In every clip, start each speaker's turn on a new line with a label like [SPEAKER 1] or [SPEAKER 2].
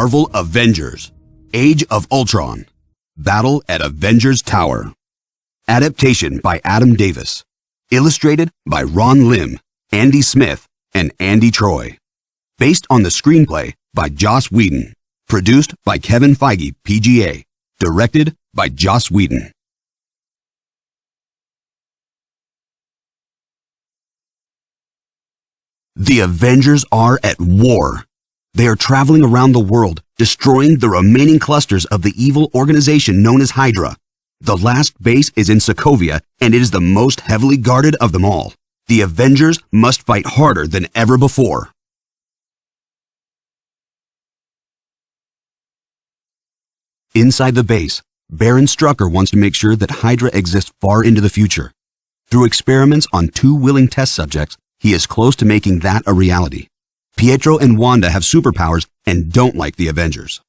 [SPEAKER 1] Marvel Avengers, Age of Ultron, Battle at Avengers Tower. Adaptation by Adam Davis. Illustrated by Ron Lim, Andy Smith, and Andy Troy. Based on the screenplay by Joss Whedon. Produced by Kevin Feige, PGA. Directed by Joss Whedon. The Avengers are at war. They are traveling around the world, destroying the remaining clusters of the evil organization known as Hydra. The last base is in Sokovia, and it is the most heavily guarded of them all. The Avengers must fight harder than ever before. Inside the base, Baron Strucker wants to make sure that Hydra exists far into the future. Through experiments on 2 willing test subjects, he is close to making that a reality. Pietro and Wanda have superpowers and don't like the Avengers.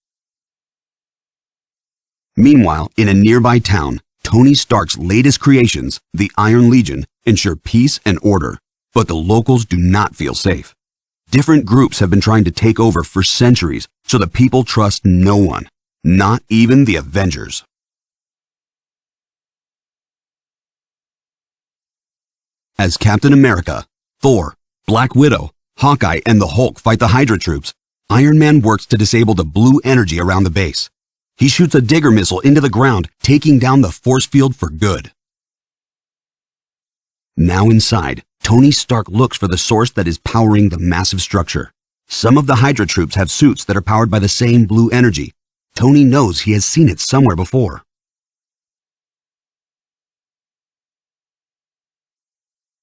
[SPEAKER 1] Meanwhile, in a nearby town, Tony Stark's latest creations, the Iron Legion, ensure peace and order, but the locals do not feel safe. Different groups have been trying to take over for centuries, so the people trust no one, not even the Avengers. As Captain America, Thor, Black Widow, Hawkeye, and the Hulk fight the Hydra troops, Iron Man works to disable the blue energy around the base. He shoots a digger missile into the ground, taking down the force field for good. Now inside, Tony Stark looks for the source that is powering the massive structure. Some of the Hydra troops have suits that are powered by the same blue energy. Tony knows he has seen it somewhere before.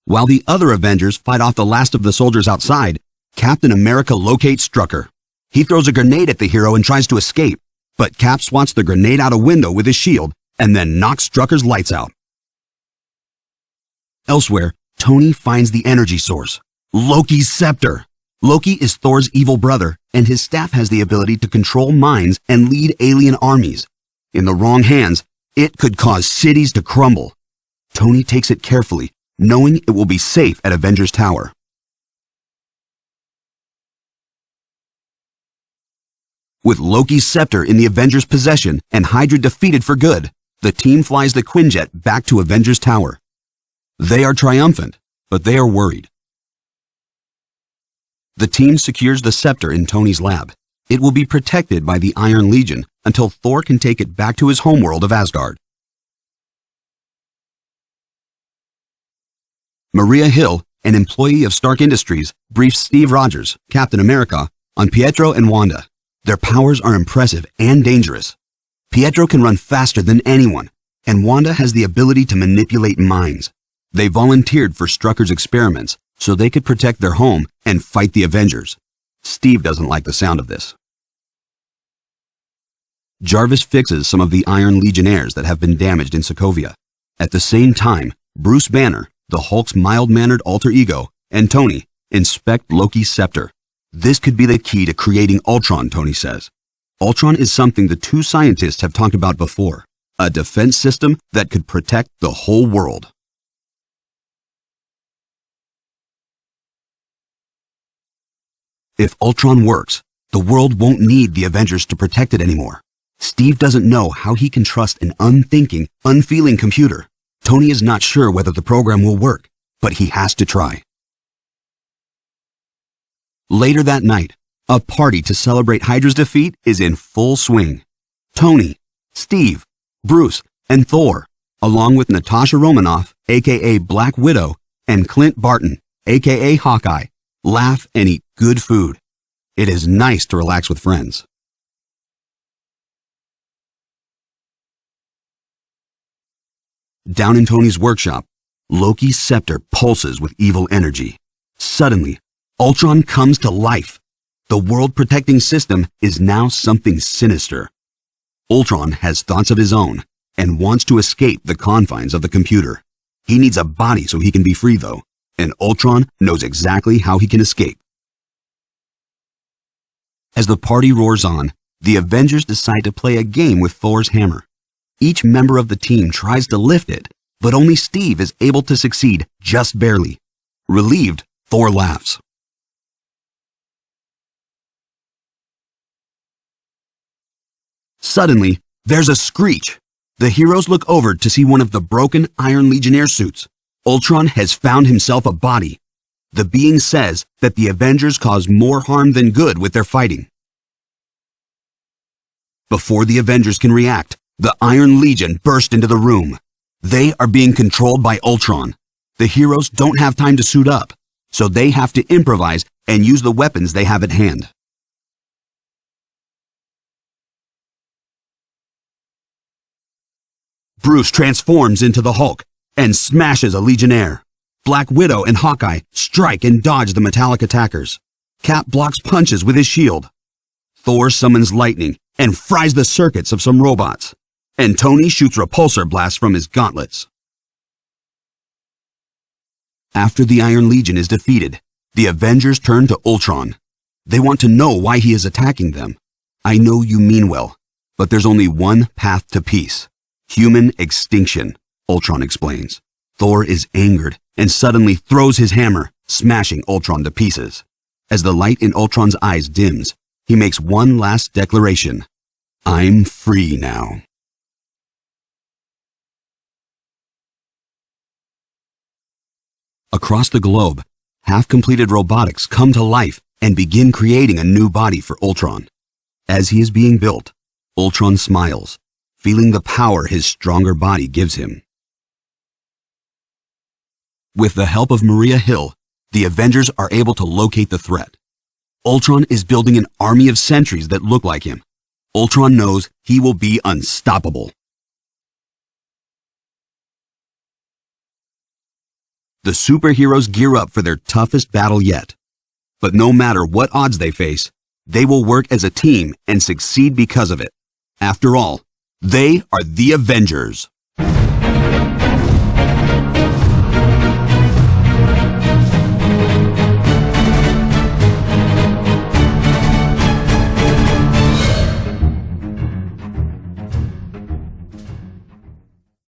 [SPEAKER 1] While the other Avengers fight off the last of the soldiers outside, Captain America locates Strucker. He throws a grenade at the hero and tries to escape, but Cap swats the grenade out a window with his shield and then knocks Strucker's lights out. Elsewhere, Tony finds the energy source, Loki's scepter. Loki is Thor's evil brother, and his staff has the ability to control minds and lead alien armies. In the wrong hands, it could cause cities to crumble. Tony takes it carefully, knowing it will be safe at Avengers Tower. With Loki's scepter in the Avengers' possession and Hydra defeated for good, the team flies the Quinjet back to Avengers Tower. They are triumphant, but they are worried. The team secures the scepter in Tony's lab. It will be protected by the Iron Legion until Thor can take it back to his homeworld of Asgard. Maria Hill, an employee of Stark Industries, briefs Steve Rogers, Captain America, on Pietro and Wanda. Their powers are impressive and dangerous. Pietro can run faster than anyone, and Wanda has the ability to manipulate minds. They volunteered for Strucker's experiments so they could protect their home and fight the Avengers. Steve doesn't like the sound of this. Jarvis fixes some of the Iron Legionnaires that have been damaged in Sokovia. At the same time, Bruce Banner, the Hulk's mild-mannered alter ego, and Tony inspect Loki's scepter. This could be the key to creating Ultron, Tony says. Ultron is something the 2 scientists have talked about before, a defense system that could protect the whole world. If Ultron works, the world won't need the Avengers to protect it anymore. Steve doesn't know how he can trust an unthinking, unfeeling computer. Tony is not sure whether the program will work, but he has to try. Later that night, a party to celebrate Hydra's defeat is in full swing. Tony, Steve, Bruce, and Thor, along with Natasha Romanoff, aka Black Widow, and Clint Barton, aka Hawkeye, laugh and eat good food. It is nice to relax with friends. Down in Tony's workshop, Loki's scepter pulses with evil energy. Suddenly, Ultron comes to life. The world-protecting system is now something sinister. Ultron has thoughts of his own and wants to escape the confines of the computer. He needs a body so he can be free, though, and Ultron knows exactly how he can escape. As the party roars on, the Avengers decide to play a game with Thor's hammer. Each member of the team tries to lift it, but only Steve is able to succeed just barely. Relieved, Thor laughs. Suddenly, there's a screech. The heroes look over to see one of the broken Iron Legionnaire suits. Ultron has found himself a body. The being says that the Avengers cause more harm than good with their fighting. Before the Avengers can react, the Iron Legion burst into the room. They are being controlled by Ultron. The heroes don't have time to suit up, so they have to improvise and use the weapons they have at hand. Bruce transforms into the Hulk and smashes a Legionnaire. Black Widow and Hawkeye strike and dodge the metallic attackers. Cap blocks punches with his shield. Thor summons lightning and fries the circuits of some robots. And Tony shoots repulsor blasts from his gauntlets. After the Iron Legion is defeated, the Avengers turn to Ultron. They want to know why he is attacking them. I know you mean well, but there's only one path to peace. Human extinction, Ultron explains. Thor is angered and suddenly throws his hammer, smashing Ultron to pieces. As the light in Ultron's eyes dims, he makes one last declaration. I'm free now. Across the globe, half-completed robotics come to life and begin creating a new body for Ultron. As he is being built, Ultron smiles, feeling the power his stronger body gives him. With the help of Maria Hill, the Avengers are able to locate the threat. Ultron is building an army of sentries that look like him. Ultron knows he will be unstoppable. The superheroes gear up for their toughest battle yet. But no matter what odds they face, they will work as a team and succeed because of it. After all, they are the Avengers.